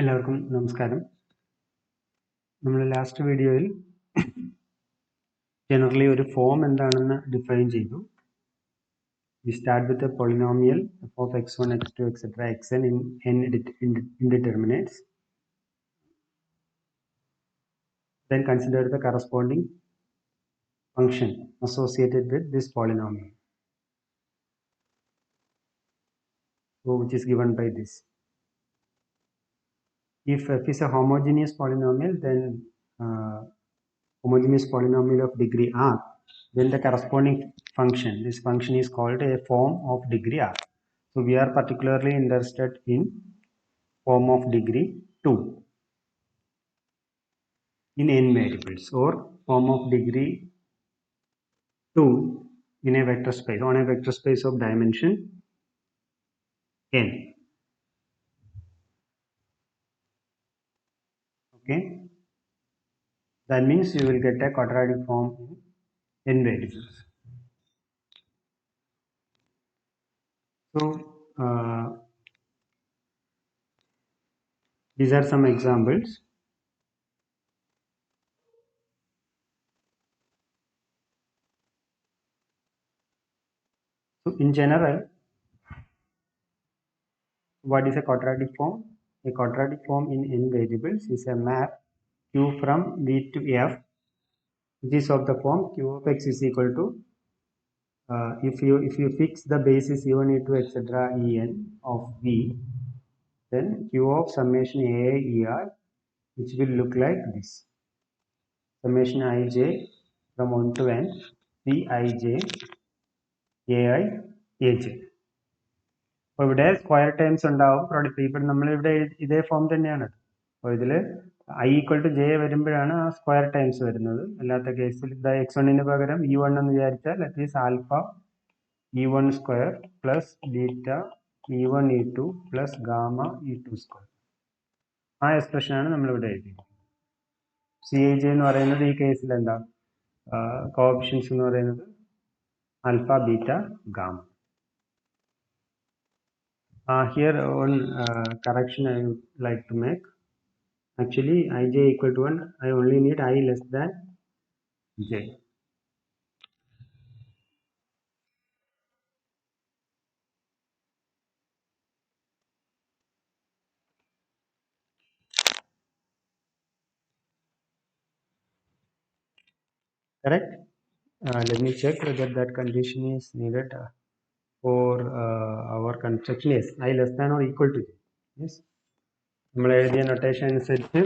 എല്ലാവർക്കും നമസ്കാരം. നമ്മൾ ലാസ്റ്റ് വീഡിയോയിൽ ജനറലി ഒരു ഫോം എന്താണെന്ന് ഡിഫൈൻ ചെയ്തു. We start with a polynomial f of x1, x2, etc. xn in n indeterminates. Then consider the corresponding function associated with this polynomial, so which is given by this. If f is a homogeneous polynomial, then homogeneous polynomial of degree r, then the corresponding function, this function is called a form of degree r. So we are particularly interested in form of degree 2 in n variables, or form of degree 2 in a vector space, on a vector space of dimension n. Okay, that means you will get a quadratic form in n variables. So these are some examples. So in general, what is a quadratic form? A quadratic form in n variables is a map q from v to f, which is of the form q of x is equal to if you fix the basis e1, e2, etc. en of v, then q of summation ai er, which will look like this: summation ij from 1 to n cij ai aj. അപ്പോൾ ഇവിടെ square terms ഉണ്ടാവും. ഇവിടെ നമ്മളിവിടെ ഇതേ form തന്നെയാണ്. അപ്പോൾ ഇതിൽ I equal to J വരുമ്പോഴാണ് ആ സ്ക്വയർ ടേംസ് വരുന്നത്. അല്ലാത്ത കേസിൽ ഇത് x1 പകരം e1 എന്ന് വിചാരിച്ചാൽ that is alpha e1 square plus beta e1 e2 plus gamma e2 square. ആ എക്സ്പ്രഷനാണ് നമ്മളിവിടെ എഴുതിയത്. സി ഐ ജെ എന്ന് പറയുന്നത് ഈ കേസിൽ എന്താ, കോഎഫിഷ്യൻസ് എന്ന് പറയുന്നത് alpha beta gamma. Here one correction I would like to make. Actually ij equal to 1, I only need I less than j. Correct? Let me check whether that condition is needed for our construction. Yes, I less than or equal to j. Yes, നമ്മൾ എഴുതിയ notation അനുസരിച്ച്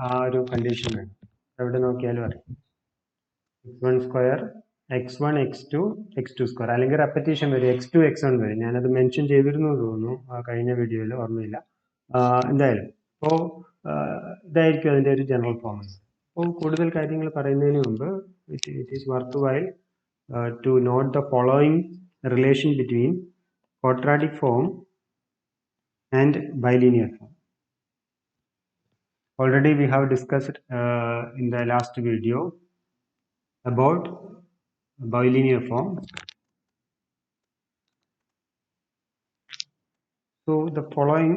ആ ഒരു condition വേണം. എവിടെ നോക്കിയാലും അറിയാം. x1 square x1 x2 x2 square, അല്ലെങ്കിൽ റെപ്പറ്റീഷൻ വരും, x2 x1 വരും. ഞാനത് മെൻഷൻ ചെയ്തിരുന്നു തോന്നുന്നു കഴിഞ്ഞ വീഡിയോയിൽ, ഓർമ്മയില്ല. എന്തായാലും അപ്പോൾ ഇതായിരിക്കും അതിൻ്റെ ഒരു ജനറൽ ഫോം. അപ്പോൾ കൂടുതൽ കാര്യങ്ങൾ പറയുന്നതിന് മുമ്പ് it is worth while to note the following relation between quadratic form and bilinear form. Already we have discussed in the last video about bilinear form. So the following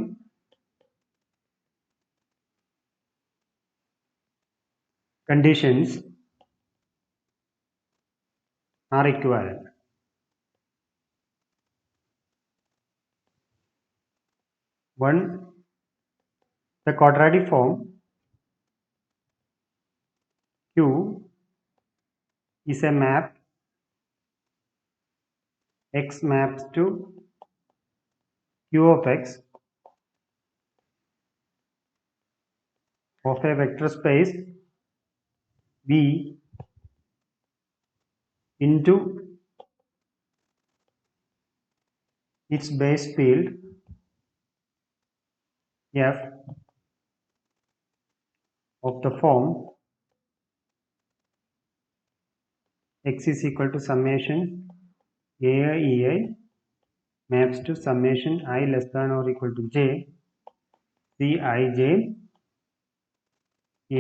conditions are equivalent. One, the quadratic form Q is a map x maps to Q of x of a vector space V into its base field F of the form x is equal to summation ai ei maps to summation I less than or equal to j cij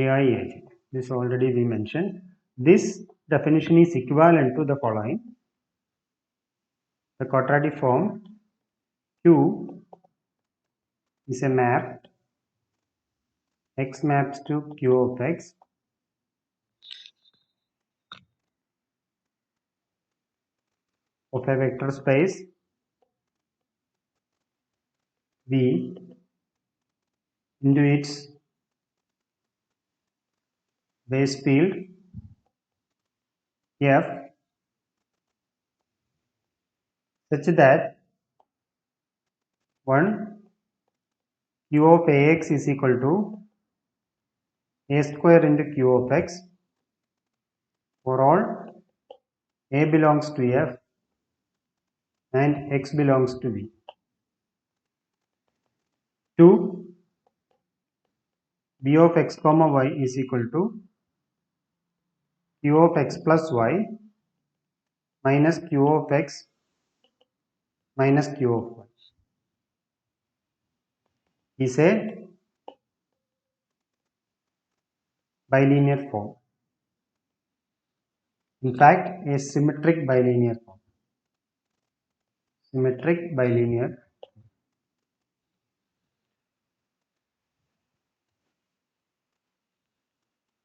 ai aj. This already we mentioned. This definition is equivalent to the following: the quadratic form Q is a map x maps to q of x of a vector space V into its base field F such that 1 q of ax is equal to a square into q of x for all a belongs to F and x belongs to V. 2 b of x comma y is equal to q of x plus y minus q of x minus q of y is a bilinear form. In fact, a symmetric bilinear form. Symmetric bilinear.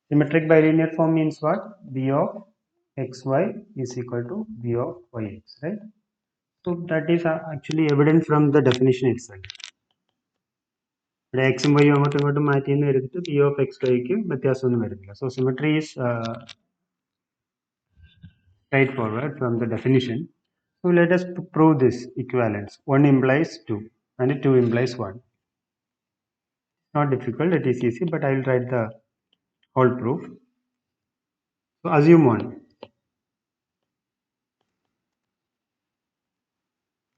Symmetric bilinear form means what? B of xy is equal to B of yx, right? So that is actually evident from the definition itself. X and y അങ്ങോട്ടും മാറ്റിയെന്ന് എടുത്തിട്ട് B of x yക്ക് വ്യത്യാസമൊന്നും വരുന്നില്ല. So symmetry is straightforward from the definition. So let us prove this equivalence. 1 implies 2 and 2 implies 1. Not difficult, it is easy, but I will write the whole proof. So assume 1.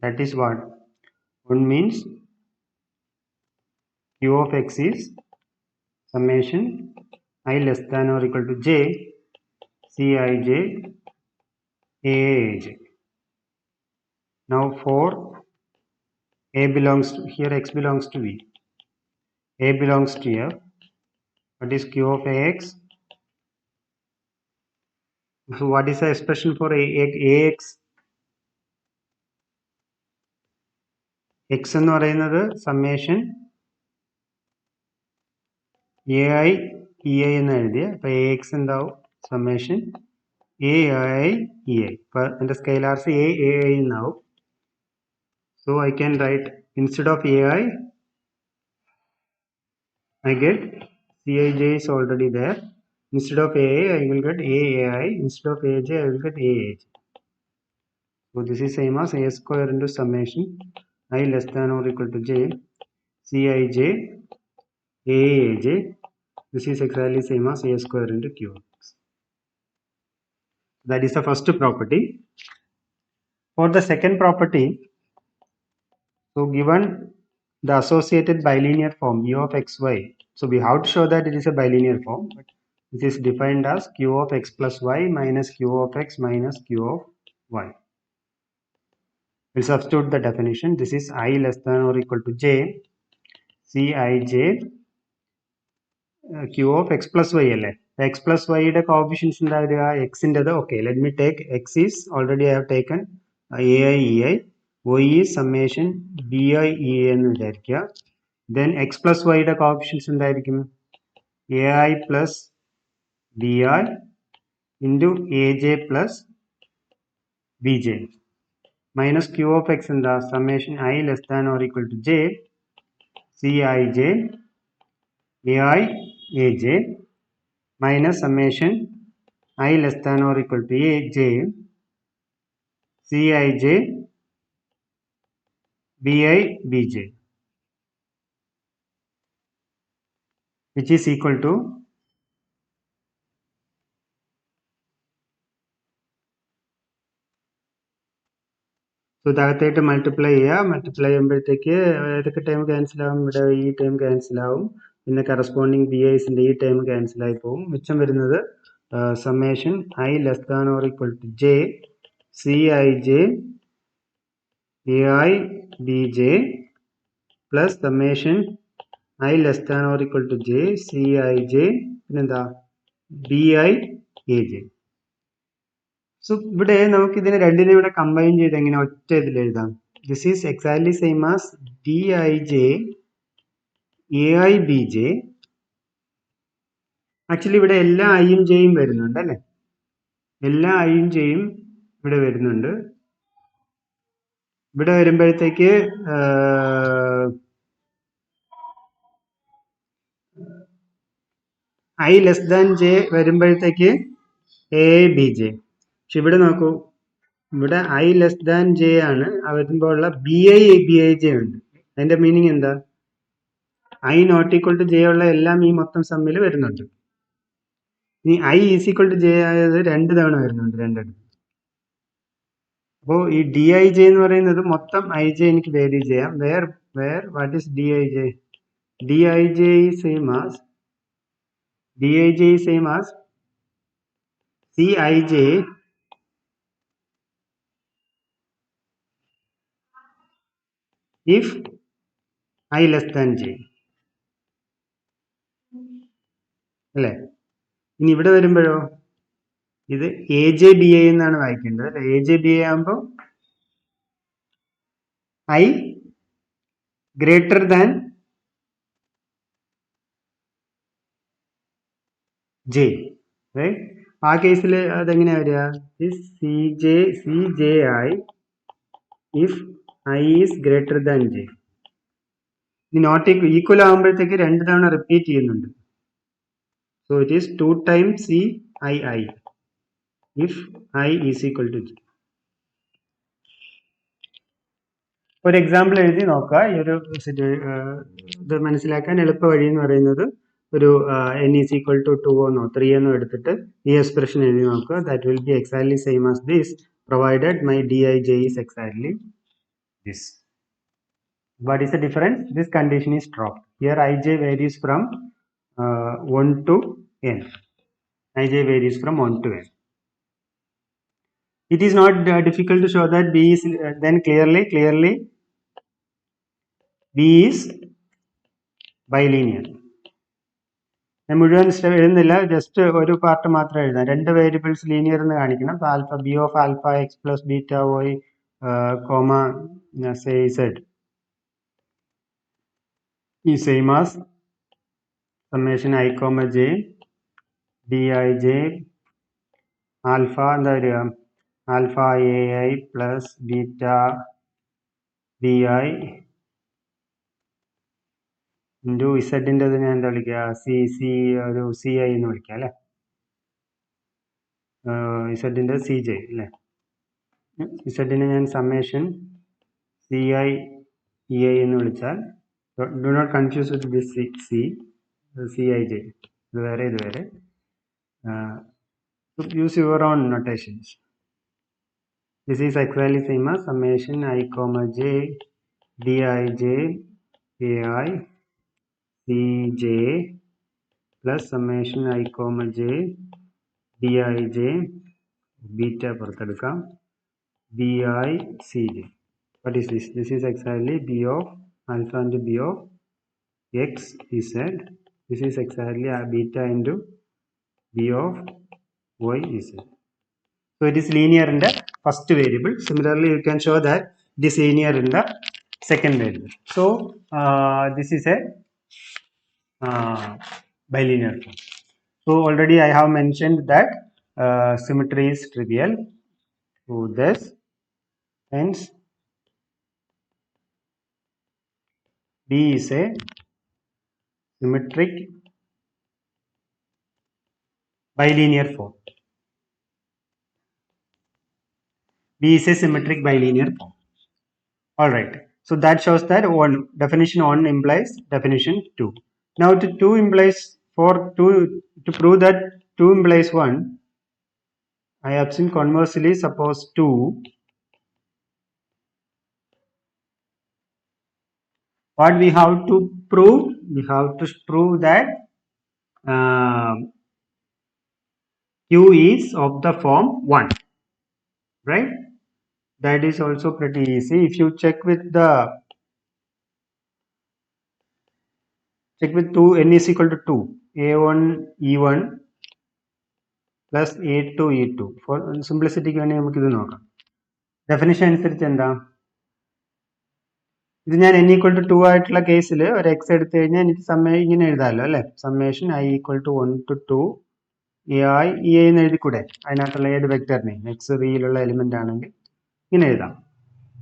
That is what? 1 means q of x is summation I less than or equal to j Cij Aaj. Now for a belongs to, here x belongs to V. A belongs to F. What is q of Ax? So what is the expression for Ax? X എന്ന് പറയുന്നത് summation ai ei എന്ന് എഴുതിയ അപ്പോൾ Ax എന്താവും summation ai ei. അപ്പോൾ എൻ്റെ സ്കെയിലാർസ് ai എന്നാവും. So I can write instead of ai I get Cij is already there. Instead of aa I will get aai. Instead of aj I will get aaj. So this is same as a square into summation I less than or equal to j Cij aaj. This is exactly same as a square into q. That is the first property. For the second property, so given the associated bilinear form u of xy, so we have to show that it is a bilinear form. But this is defined as q of x plus y minus q of x minus q of y. We'll substitute the definition. This is I less than or equal to j Cij q of x plus y അല്ലേ x plus y യുടെ coefficients എന്താ വരിക x ൻ്റെത് okay let me take x is already I have taken ai ei y is summation bi ei എന്ന് വിചാരിക്കുക then x plus y യുടെ coefficients എന്തായിരിക്കും ai plus bi into aj plus bj minus q of x എന്താ summation I less than or equal to j Cij ai aj minus summation I less than or equal to aj Cij bi bj which is equal to so ഇതകത്തായിട്ട് multiply ചെയ്യുക multiply ചെയ്യുമ്പോഴത്തേക്ക് ഏതൊക്കെ time cancel ആവും ഇവിടെ ഈ time cancel ആവും പിന്നെ corresponding B ഐസിൻ്റെ ഈ ടൈം ക്യാൻസൽ ആയി പോകും മിച്ചം വരുന്നത് summation I less than or equal to j Cij ai bj plus summation I less than or equal to j Cij പിന്നെന്താ bi aj. So ഇവിടെ നമുക്ക് ഇതിനെ രണ്ടിനെ ഇവിടെ കമ്പൈൻ ചെയ്ത് എങ്ങനെ ഒറ്റ ഇതിൽ എഴുതാം this is exactly same as dij ai bj actually ഇവിടെ എല്ലാ ഐയും ജെയും വരുന്നുണ്ട് അല്ലേ? എല്ലാ ഐയും ജെയും ഇവിടെ വരുന്നുണ്ട്. ഇവിടെ വരുമ്പോഴത്തേക്ക് ഐ ലെസ് ദാൻ ജെ വരുമ്പോഴത്തേക്ക് എ ബി ജെ. പക്ഷെ ഇവിടെ നോക്കൂ, ഇവിടെ ഐ ലെസ് ദാൻ ജെ ആണ് വരുമ്പോൾ ഉള്ള ബി ഐ ജെ ഉണ്ട്. അതിന്റെ മീനിങ് എന്താ? I not equal to J ഉള്ള എല്ലാം ഈ മൊത്തം സമ്മിൽ വരുന്നുണ്ട്. ഇനി I is equal to J ആയത് 2 തവണ വരുന്നുണ്ട്, രണ്ടിടത്ത്. അപ്പോൾ ഈ ഡി ഐ ജെ എന്ന് പറയുന്നത് മൊത്തം ഐ ജെ എനിക്ക് വേരി ചെയ്യാം. Where what is D I J? D I J is same as C I J if I less than J അല്ലേ? ഇനി ഇവിടെ വരുമ്പോഴോ ഇത് എ ജെ ബി ഐ എന്നാണ് വായിക്കേണ്ടത്. എ ജെ ബി ഐ ആകുമ്പോൾ I greater than J, right? ആ കേസിൽ അതെങ്ങനെയാ വരിക? C J I if I is greater than J. ഈ നോട്ട് ഈക്വൽ ആകുമ്പോഴത്തേക്ക് 2 തവണ റിപ്പീറ്റ് ചെയ്യുന്നുണ്ട്. So it is 2 times C I if I is equal to J. ഒരു എക്സാമ്പിൾ എഴുതി നോക്കുക. ഈ ഒരു ഇത് മനസ്സിലാക്കാൻ എളുപ്പ വഴി എന്ന് പറയുന്നത് ഒരു n ഈസ് ഈക്വൽ ടു 2 എന്നോ 3 എന്നോ എടുത്തിട്ട് ഈ എക്സ്പ്രഷൻ എഴുതി നോക്കുക. That will be exactly same as this provided my D I J is exactly this. What is the difference? This condition is dropped. Here ij varies from 1 to n. Ij varies from 1 to n. It is not difficult to show that b is then clearly b is bilinear. ഞാൻ മുഴുവൻ എഴുതുന്നില്ല, just ഒരു part മാത്രം എഴുതാം. 2 variables linear എന്ന് കാണിക്കണം. Alpha B of alpha X plus beta Y comma say Z ഈ same as summation I comma J D I J alpha എന്താ വരിക? Alpha A I plus beta B I into ഇസഡിൻ്റെത് ഞാൻ എന്താ വിളിക്കുക? ഒരു സി ഐ എന്ന് വിളിക്കാം അല്ലേ? ഇസഡിൻ്റെ സി ജെ അല്ലേ? ഇസഡിനെ ഞാൻ summation C I E I എന്ന് വിളിച്ചാൽ do not confuse with this C I J. ഇത് വേറെ ഇത് വേറെ. Use your own notations. This is exactly same as summation I comma j dij ai cj plus summation I comma j dij beta പുറത്തെടുക്കാം bi cj. What is this? This is exactly b of alpha into b of x z. This is exactly beta into b of y z. So it is linear in the first variable. Similarly, you can show that it is linear in the second variable. So this is a bilinear form. So already I have mentioned that symmetry is trivial. So this hence B is a symmetric bilinear form. B is a symmetric bilinear form. All right. So that shows that definition 1 implies definition 2. Now to 2 implies to prove that 2 implies 1, I obtain conversely suppose 2 what we have to prove? We have to prove that Q is of the form 1, right? That is also pretty easy. If you check with 2, n is equal to 2, a1 e1 plus a2 e2. For simplicity ക്ക് വേണ്ടി നമുക്ക് ഇത് നോക്കാം. Definition അനുസരിച്ച് എന്താ? ഇത് ഞാൻ n equal to 2 ആയിട്ടുള്ള കേസിൽ ഒരു എക്സ് എടുത്തു കഴിഞ്ഞാൽ എനിക്ക് ഇങ്ങനെ എഴുതാമല്ലോ അല്ലേ, summation I equal to 1 to 2 ai e എന്ന് എഴുതിക്കൂടെ, അതിനകത്തുള്ള ഏത് വെക്ടറിനെയും എക്സ് റിയിലുള്ള എലിമെന്റ് ആണെങ്കിൽ ഇങ്ങനെ എഴുതാം.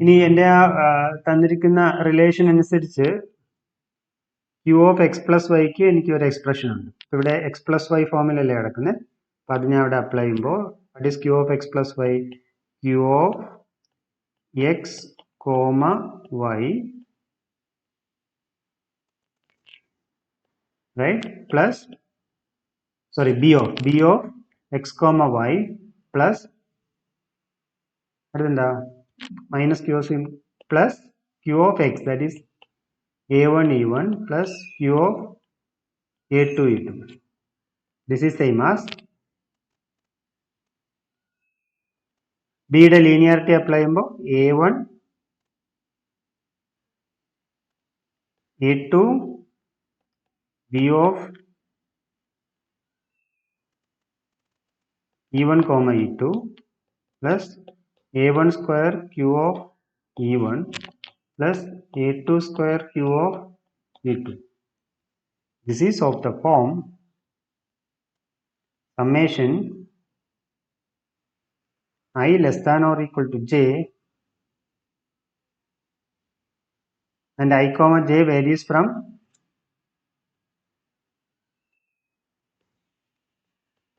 ഇനി എൻ്റെ ആ തന്നിരിക്കുന്ന റിലേഷൻ അനുസരിച്ച് ക്യൂ ഓഫ് എക്സ് പ്ലസ് വൈക്ക് എനിക്ക് ഒരു എക്സ്പ്രഷൻ ഉണ്ട്. ഇവിടെ എക്സ് പ്ലസ് വൈ ഫോമിലല്ലേ കിടക്കുന്നത്, അപ്പം അത് ഞാൻ അവിടെ അപ്ലൈ ചെയ്യുമ്പോൾ what is Q of X plus Y, Q of X comma Y right plus sorry b of x comma y plus അടുത്തെന്താ minus q of plus q of x, that is a1 e1 plus q of a2 e2. This is same as b യുടെ linearity apply ചെയ്യുമ്പോൾ a1 a2 b of e1 comma e2 plus a1 square q of e1 plus a2 square q of e2. This is of the form summation I less than or equal to j and I comma j varies from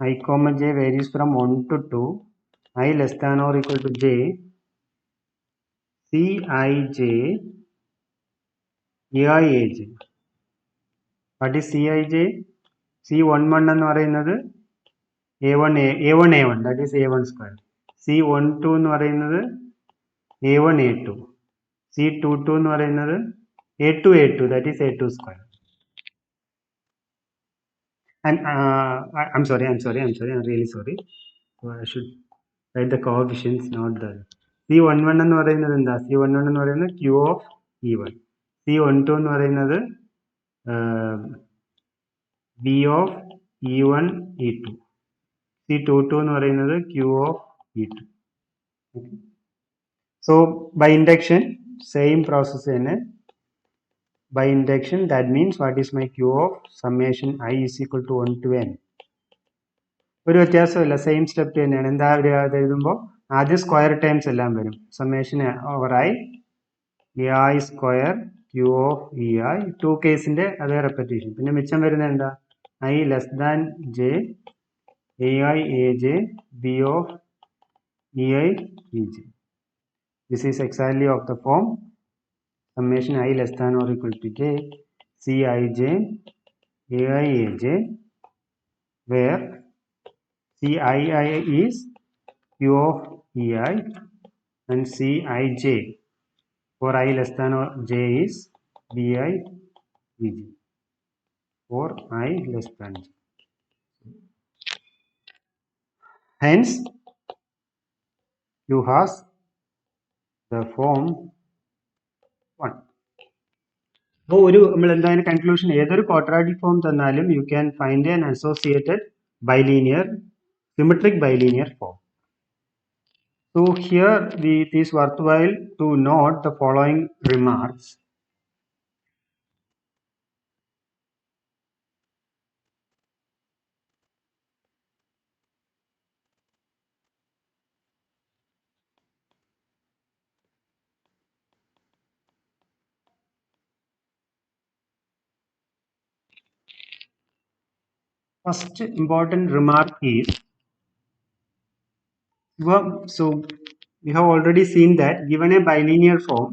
I comma j varies from 1 to 2, I less than or equal to j, Cij Aij. What is Cij? C11 എന്ന് പറയുന്നത് a1 that is a1 square. C12 എന്ന് പറയുന്നത് a1 a2. C22 എന്ന് പറയുന്നത് a2 a2 that is a2 square. And I'm really sorry. So I should write the coefficients, not the C11 എന്ന് പറയുന്നത് എന്താ, C11 എന്ന് പറയുന്നത് Q of E1, C12 എന്ന് പറയുന്നത് B of E1 E2, C22 എന്ന് പറയുന്നത് Q of E2. Okay. So by induction same process തന്നെ. By induction, that means what is my Q of summation I is equal to 1 to n. ഒരു വ്യത്യാസമില്ല, same step തന്നെയാണ്. എന്താ എഴുതുമ്പോൾ ആദ്യം square times എല്ലാം വരും, summation over I square Q of E I, 2 കേസിന്റെ അതേ റെപ്പറ്റീഷൻ. പിന്നെ മിച്ചം വരുന്നത് എന്താ, I less than J A I A J B of E I E J. This is exactly of the form summation I less than or equal to j Cij Ai Aj, where Cii is Q of Ei and Cij for I less than or j is Bi Ej for I less than j. Hence Q has the form 1. അപ്പോൾ നമ്മൾ എന്തായാലും conclusion, ഏതൊരു quadratic form തന്നാലും you can find an associated bilinear symmetric bilinear form. So here it is worthwhile to note the following remarks. First important remark is, so we have already seen that given a bilinear form,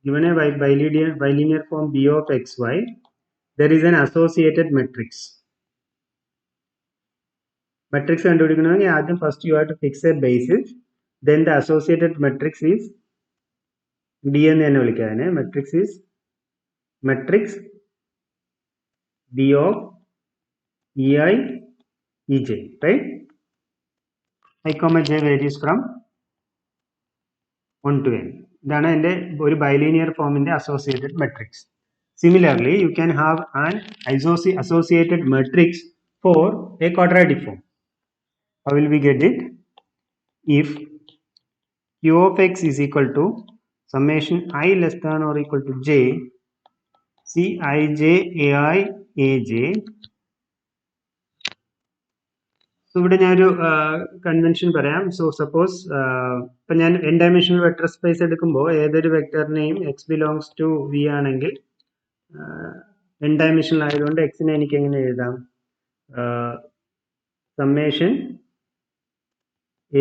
bilinear form B of xy, there is an associated matrix. Matrix കണ്ടുപിടിക്കണമെങ്കിൽ ആദ്യം first you have to fix a basis, then the associated matrix is D എന്ന് തന്നെ വിളിക്കാതെ, matrix is matrix B of Ei Ej, right? I comma j varies from 1 to n. ഇതാണ് എൻ്റെ ഒരു bilinear ഫോമിന്റെ associated matrix. Similarly, you can have an associated matrix for a quadratic form. How will we get it? If Q of x is equal to summation I less than or equal to j Cij Ai Aj. So ഇവിടെ ഞാനൊരു convention പറയാം. So suppose ഇപ്പം ഞാൻ n dimensional vector space എടുക്കുമ്പോൾ ഏതൊരു വെക്ടറിനെയും X belongs to V ആണെങ്കിൽ n dimensional ആയതുകൊണ്ട് എക്സിനെ എനിക്ക് എങ്ങനെ എഴുതാം? സമ്മേഷൻ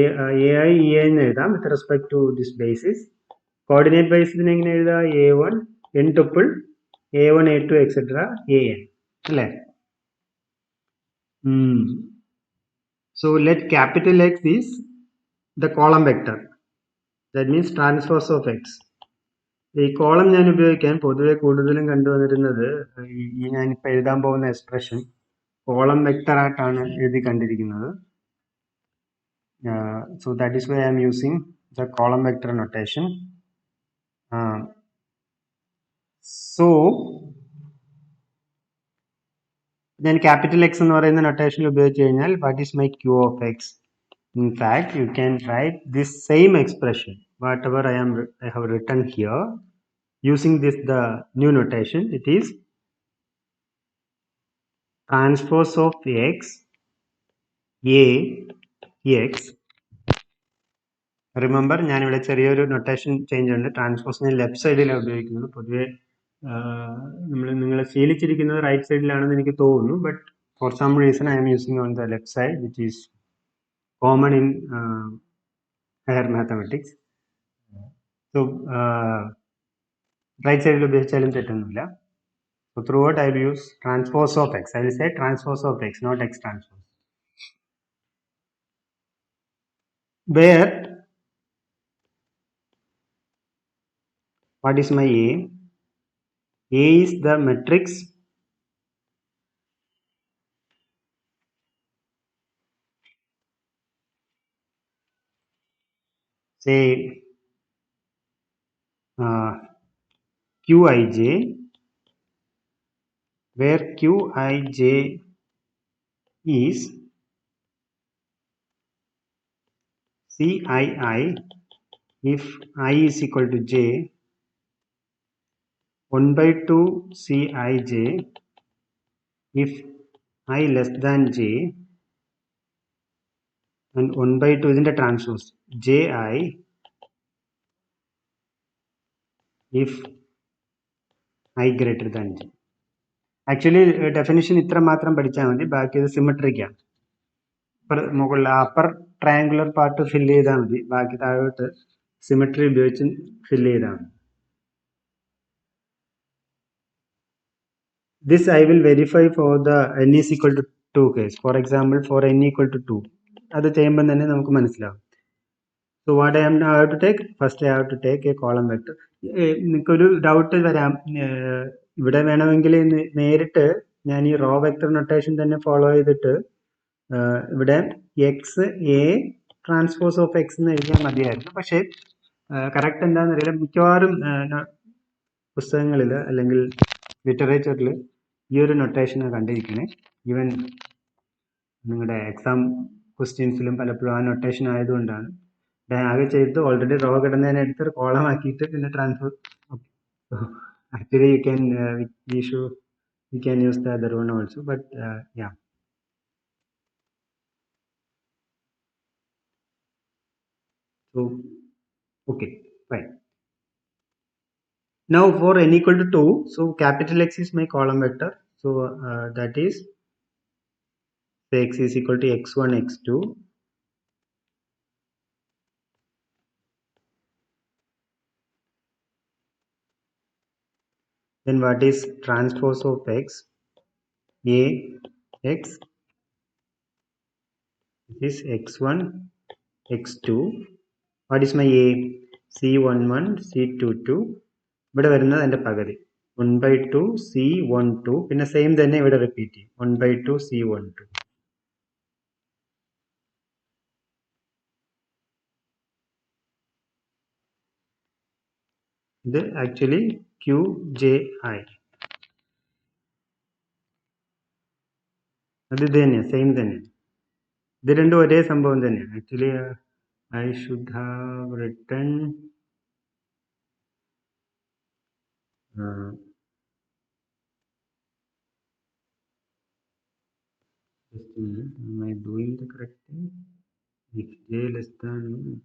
ai ei എന്ന് എഴുതാം with respect to this basis. Coordinate ബേസിസിനെ എങ്ങനെ എഴുതാം? a1 n tuple a1 a2 etcetera an അല്ലേ? So let capital X is the column vector. That means transpose of x. ഈ കോളം ഞാൻ ഉപയോഗിക്കാൻ പൊതുവെ കൂടുതലും കണ്ടുവന്നിരുന്നത് ഈ ഞാനിപ്പോൾ എഴുതാൻ പോകുന്ന എക്സ്പ്രഷൻ കോളം വെക്ടർ ആയിട്ടാണ് എഴുതി കണ്ടിരിക്കുന്നത്. So that is why I am using the column vector notation. So then capital X എന്ന് പറയുന്ന നൊട്ടേഷനിൽ ഉപയോഗിച്ച് കഴിഞ്ഞാൽ what is my q of x? In fact, you can write this same expression, whatever I have written here, using this the new notation. It is transpose of x a x. Remember ഞാനിവിടെ ചെറിയൊരു notation change ഉണ്ട്. ട്രാൻസ്പോസിനെ left സൈഡിലാണ് ഉപയോഗിക്കുന്നത്. പൊതുവെ നിങ്ങൾ ശീലിച്ചിരിക്കുന്നത് right സൈഡിലാണെന്ന് എനിക്ക് തോന്നുന്നു. But for some reason I am using on the left side which is common in higher mathematics. So right സൈഡിൽ ഉപയോഗിച്ചാലും തെറ്റൊന്നുമില്ല. So throughout I will use transpose of x. I will say transpose of x, not x transpose. Where what is my A? A is the matrix say Qij, where Qij is Cii if I is equal to j, 1 by 2 Cij if I less than j, and 1 by 2 is in the transpose ji if I greater than j. Actually definition ഇത്ര മാത്രം പഠിച്ചാൽ മതി, ബാക്കി ഇത് സിമെട്രിക്കാണ്. മുകളിൽ upper triangular part fill ചെയ്താൽ മതി, ബാക്കി താഴോട്ട് സിമെട്രി ഉപയോഗിച്ച് ഫില്ല് ചെയ്താൽ മതി. This I will verify for the n is equal to 2 case. For example for n equal to 2 അത് ചെയ്യുമ്പോൾ തന്നെ നമുക്ക് മനസ്സിലാവും. So what I have to take? First I have to take a column vector. നിങ്ങൾക്കൊരു doubt വരാം, ഇവിടെ വേണമെങ്കിൽ നേരിട്ട് ഞാൻ ഈ റോ വെക്ടർ നൊട്ടേഷൻ തന്നെ ഫോളോ ചെയ്തിട്ട് ഇവിടെ X A transpose of X എന്ന് എഴുതിയാൽ മതിയായിരുന്നു. പക്ഷേ കറക്റ്റ് എന്താണെന്നറിയില്ല, മിക്കവാറും പുസ്തകങ്ങളിൽ അല്ലെങ്കിൽ ലിറ്ററേച്ചറിൽ ഈ ഒരു നൊട്ടേഷനാണ് കണ്ടിരിക്കുന്നത്. ഈവൻ നിങ്ങളുടെ എക്സാം ക്വസ്റ്റ്യൻസിലും പലപ്പോഴും ആ നൊട്ടേഷൻ ആയതുകൊണ്ടാണ് ആകെ ചെയ്ത് ഓൾറെഡി റോ കിടന്നതിനെ എടുത്ത് കോളം ആക്കിയിട്ട് പിന്നെ transfer. Actually you can you can use the other one also, but yeah. So okay, fine. Now for n equal to 2, so capital X is my column vector. So that is, say x is equal to x1 x2, then what is transpose of x? A x, this is x1 x2. What is my A? C11 C22. ഇവിടെ വരുന്നത് അതിൻ്റെ പകുതി 1 by 2 C12. പിന്നെ same തന്നെ ഇവിടെ repeat ചെയ്യും 1 by 2 C12. ഇത് actually QJI. അത് ഇത് തന്നെയാണ്, സെയിം തന്നെയാണ്. ഇത് രണ്ടും ഒരേ സംഭവം തന്നെയാണ്. Actually I should have written just a minute. Am I doing the correct thing? If j less than,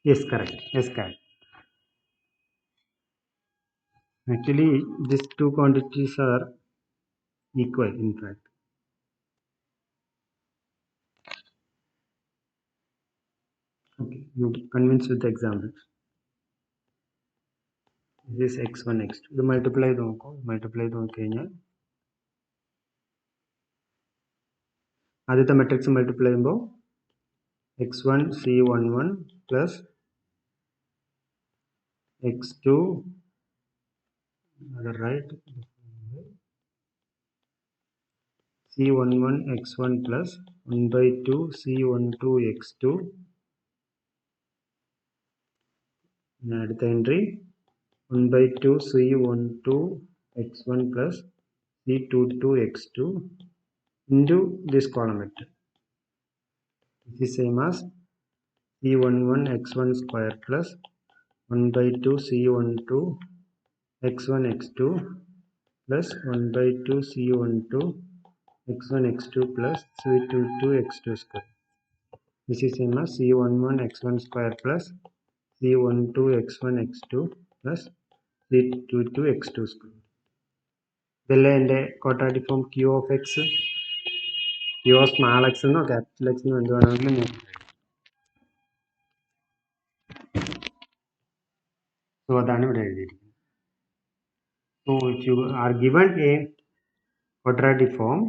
yes, correct. Yes, correct. Actually, these two quantities are equal, in fact. Okay, you convinced with the example. This is x1, x2. ഇത് multiply ചെയ്ത് നോക്കൂ. Multiply ചെയ്ത് നോക്കിക്കഴിഞ്ഞാൽ ആദ്യത്തെ matrix multiply ചെയ്യുമ്പോൾ x1 c11 plus x2 other right c11 x1 plus 1 by 2 c12 x2 അടുത്ത entry 1 by 2 c12 x1 plus c22 x2 into this column vector. This is same as c11 x1 square plus 1 by 2 c12 x1 x2 plus 1 by 2 c12 x1 x2 plus c22 x2 square. This is same as c11 x1 square plus c12 x1 x2 plus c22 x2 square. ഇതല്ലേ എൻ്റെ quadratic form q of x, q of small x എന്നോ capital x എന്നോ എന്ത് വേണമെങ്കിലും ഞാൻ. So അതാണ് ഇവിടെ എഴുതിയിരിക്കുന്നത്. So if you are given a quadratic form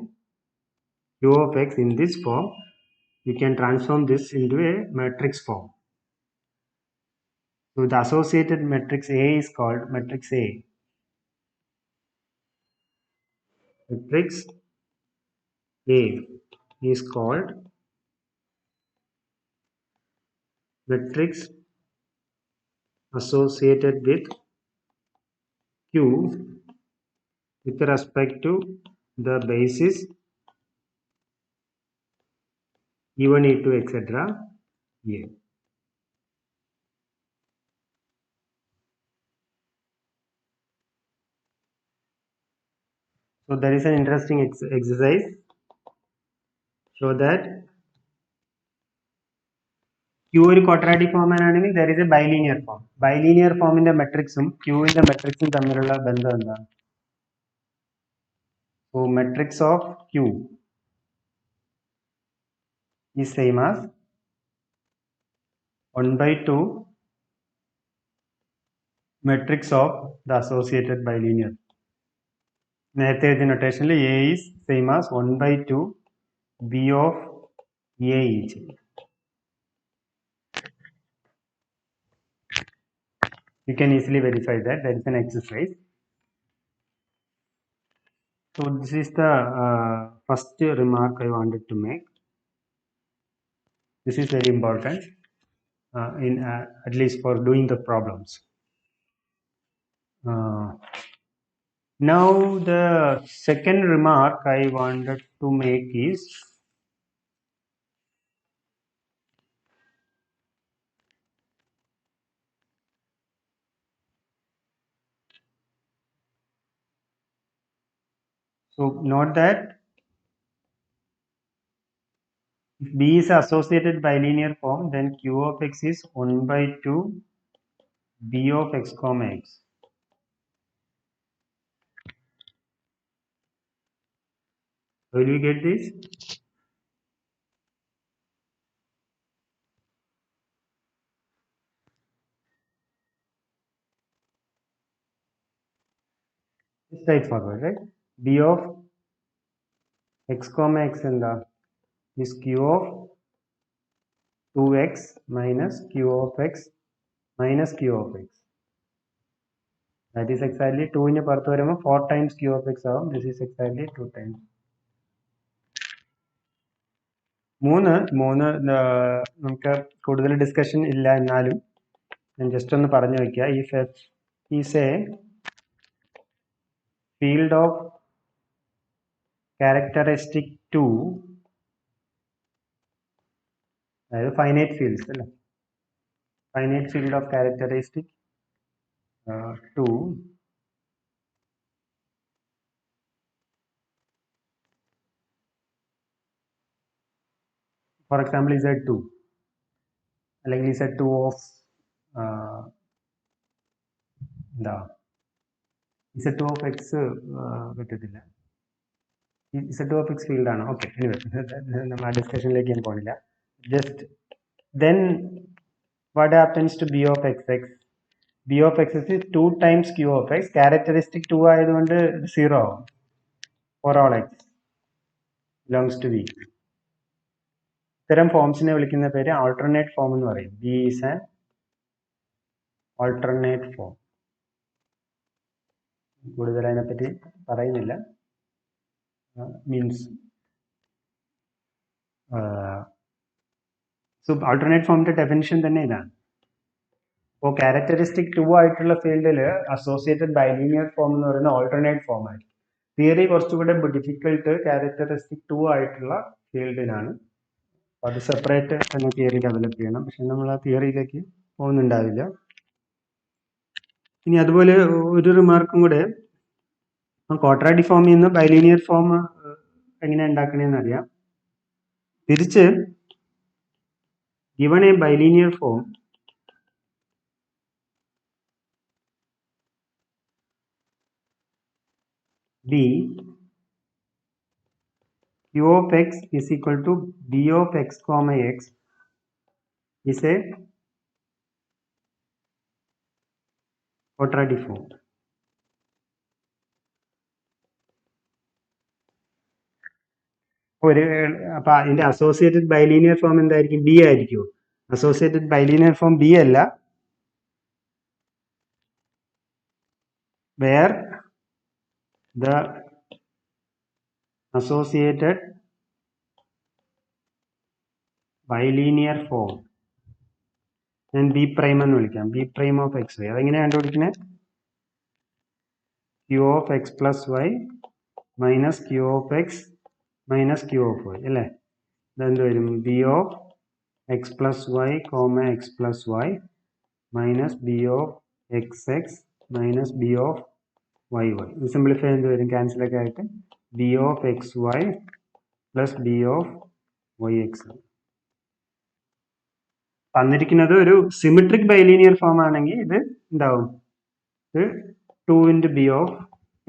q of x in this form, you can transform this into a matrix form. So the associated matrix A is called matrix A. Matrix A is called matrix associated with Q with respect to the basis E1, E2, etc. A. So there is an interesting exercise. Show that Q ഒരു quadratic form ആണെങ്കിൽ there is a bilinear form. Bilinear formന്റെ മെട്രിക്സും Q ന്റെ മെട്രിക്സും തമ്മിലുള്ള ബന്ധം എന്താണ്? So matrix of Q is same as 1 by 2 matrix of the associated bilinear. നേരത്തെ എഴുതിയ നൊട്ടേഷനിൽ A is same as 1 by 2 B of A each. You can easily verify that. That is an exercise. So this is the first remark I wanted to make. This is very important in at least for doing the problems. Now the second remark I wanted to make is so note that if B is associated bilinear form, then Q of x is 1 by 2 B of x comma x. Will you get this? Straightforward, right? B of x comma x and is q of 2x minus q of x minus q of x. That is exactly 2 in പുറത്ത് വരുമ്പോൾ 4 times q of x ആവും. This is exactly 2 times. മൂന്ന് നമുക്ക് കൂടുതൽ discussion ഇല്ല, എന്നാലും ഞാൻ just ഒന്ന് പറഞ്ഞു വയ്ക്കുക. If f is a field of characteristic 2 അതായത് ഫൈനൈറ്റ് ഫീൽഡ്സ് അല്ലേ, finite field of characteristic 2 for example Z2 അല്ലെങ്കിൽ Z2 ഓഫ് എന്താ Z2 ഓഫ് എക്സ് പറ്റത്തില്ല, Z2 ഓഫ് എക്സ് ഫീൽഡ് ആണ്. ഓക്കെ, നമ്മൾ ആ ഡിസ്കഷനിലേക്ക് ഞാൻ പോണില്ല. Just then what happens to B of xx? B of x is 2 times Q of x. Characteristic 2 ആയതുകൊണ്ട് 0 ആവും for all x belongs to V. ഇത്തരം ഫോംസിനെ വിളിക്കുന്ന പേര് ആൾട്ടർനേറ്റ് ഫോം എന്ന് പറയും. B is an alternate form. കൂടുതൽ അതിനെപ്പറ്റി പറയുന്നില്ല. മീൻസ് സോ ആൾട്ടർനേറ്റ് ഫോമിന്റെ ഡെഫിനിഷൻ തന്നെ ഇതാണ്. അപ്പോൾ ക്യാരക്ടറിസ്റ്റിക് 2 ആയിട്ടുള്ള ഫീൽഡിൽ അസോസിയേറ്റഡ് ബൈലീനിയർ ഫോം എന്ന് പറയുന്ന ഓൾട്ടർനേറ്റ് ഫോം ആയിരിക്കും. തിയറി കുറച്ചുകൂടെ ഡിഫിക്കൽട്ട് ക്യാരക്ടറിസ്റ്റിക് 2 ആയിട്ടുള്ള ഫീൽഡിനാണ്. അത് സെപ്പറേറ്റ് തന്നെ തിയറി ഡെവലപ്പ് ചെയ്യണം. പക്ഷെ നമ്മൾ ആ തിയറിയിലേക്ക് പോകുന്നുണ്ടാവില്ല. ഇനി അതുപോലെ ഒരു റിമാർക്കും കൂടെ, ക്വാഡ്രാറ്റിക് ഫോമിൽ നിന്ന് ബൈലീനിയർ ഫോം എങ്ങനെ ഉണ്ടാക്കണേന്ന് അറിയാം. തിരിച്ച് given a bilinear form, B Q of x is equal to B of x comma x is a quadratic form. അപ്പൊ അതിന്റെ അസോസിയേറ്റഡ് ബൈലീനിയർ ഫോം എന്തായിരിക്കും? ബി ആയിരിക്കും. അസോസിയേറ്റഡ് ബൈലീനിയർ ഫോം ബി അല്ല, where the associated bilinear form ഞാൻ B prime എന്ന് വിളിക്കാം, B prime of X Y. അതെങ്ങനെയാണ് കണ്ടുപിടിക്കുന്നത്? Q of X plus Y minus Q of X minus Q of Y അല്ലേ? ഇതെന്ത് വരും? B of X plus Y comma X plus Y minus B of X X minus B of Y Y. ഇത് simplify എന്ത് വരും? ക്യാൻസലൊക്കെ ആയിട്ട് B of X Y plus B of Y X. തന്നിരിക്കുന്നത് ഒരു സിമെട്രിക് ബൈലീനിയർ ഫോം ആണെങ്കിൽ ഇത് എന്താവും? ഇത് 2 into B of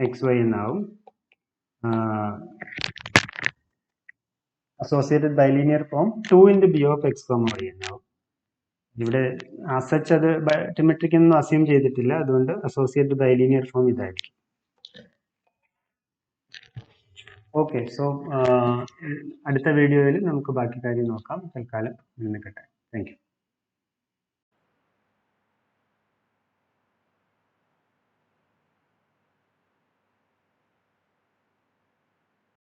X Y എന്നാവും. Associated bilinear form 2 into B of X comma Y എന്നാവും. ഇവിടെ ആസച്ച് അത് സിമെട്രിക് ഒന്നും അസ്യൂം ചെയ്തിട്ടില്ല, അതുകൊണ്ട് അസോസിയേറ്റഡ് ബൈലീനിയർ ഫോം ഇതായിരിക്കും. ഓക്കെ, സോ അടുത്ത വീഡിയോയിൽ നമുക്ക് ബാക്കി കാര്യം നോക്കാം. തൽക്കാലം നിൽക്കട്ടെ. Thank U.